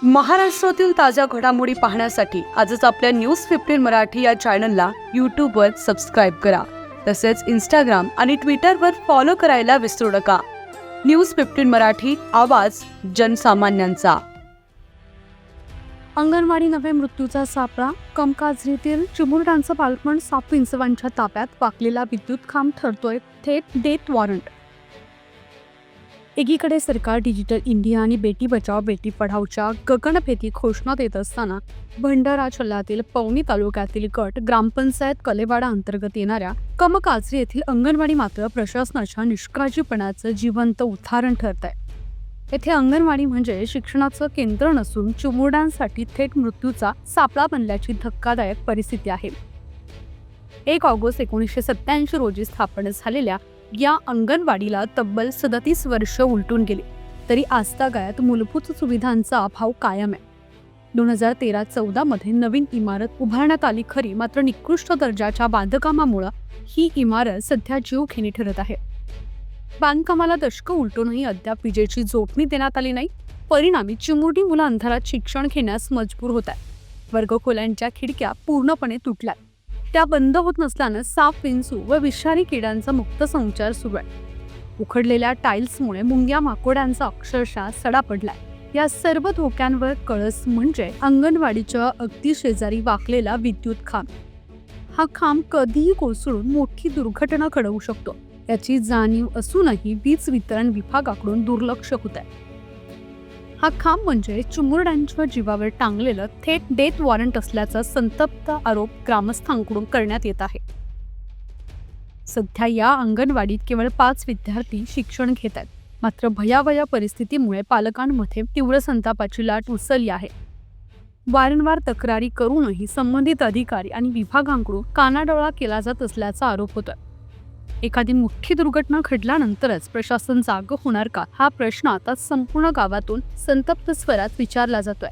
महाराष्ट्रातील ताज्या घडामोडी पाहण्यासाठी आजच आपल्या न्यूज 15 मराठी या चॅनलला यूट्यूबवर सबस्क्राईब करा. तसेच इंस्टाग्राम आणि ट्विटरवर फॉलो करायला विसरू नका. न्यूज 15 मराठी, आवाज जनसामान्यांचा. अंगणवाडी नव्हे मृत्यूचा सापळा. कमकाजरीतील चिमुरड्यांचं बालपण 7 विंचवांच्या ताब्यात. वाकलेला विद्युत खांब ठरतोय थेट डेथ वॉरंट. एकीकडे सरकार डिजिटल इंडिया आणि बेटी बचाव बेटी पढाओच्या गगनभेदी घोषणा देत असताना भंडारा जिल्ह्यातील पवनी तालुक्यातील गट ग्रामपंचायत कलेवाडा अंतर्गत येणाऱ्या कमकाजरी येथील अंगणवाडी मात्र प्रशासनाच्या निष्काळजीपणाचं जिवंत उदाहरण ठरत आहे. येथे अंगणवाडी म्हणजे शिक्षणाचं केंद्र नसून चिमुरड्यांसाठी थेट मृत्यूचा सापळा बनल्याची धक्कादायक परिस्थिती आहे. 1 ऑगस्ट 1987 रोजी स्थापन झालेल्या या अंगणवाडीला तब्बल 37 वर्ष उलटून गेली, तरी आजतागायत मूलभूत सुविधांचा अभाव कायम आहे. 2013-14 मध्ये नवीन इमारत उभारण्यात आली खरी, मात्र निकृष्ट दर्जाच्या बांधकामामुळे ही इमारत सध्या जीवघेणी ठरत आहे. बांधकामाला दशकं उलटूनही अद्याप विजेची जोडणी देण्यात आली नाही. परिणामी चिमुरडी मुलं अंधारात शिक्षण घेण्यास मजबूर होत आहेत. वर्गखोल्यांच्या खिडक्या पूर्णपणे तुटल्या, त्या बंद होत नसल्यानं साप, विंचू व विषारी किड्यांचा मुक्त संचार सुरू आहे. उखडलेल्या टाईल्समुळे मुंग्या माकोड्यांचा अक्षरशः सडा पडलाय. या सर्व धोक्यांवर कळस म्हणजे अंगणवाडीच्या अगदी शेजारी वाकलेला विद्युत खांब. हा खांब कधीही कोसळून मोठी दुर्घटना घडवू शकतो, याची जाणीव असूनही वीज वितरण विभागाकडून दुर्लक्ष होत आहे. हा खांब म्हणजे चिमुरड्यांच्या जीवावर टांगलेलं थेट डेथ वॉरंट असल्याचा संतप्त आरोप ग्रामस्थांकडून करण्यात येत आहे. सध्या या अंगणवाडीत केवळ 5 विद्यार्थी शिक्षण घेत आहेत. मात्र भयावह परिस्थितीमुळे पालकांमध्ये तीव्र संतापाची लाट उसळली आहे. वारंवार तक्रारी करूनही संबंधित अधिकारी आणि विभागांकडून कानाडोळा केला जात असल्याचा आरोप होतोय. एखादी मोठी दुर्घटना घडल्यानंतरच प्रशासन जागं होणार का, हा प्रश्न आता संपूर्ण गावातून संतप्त स्वरात विचारला जातोय.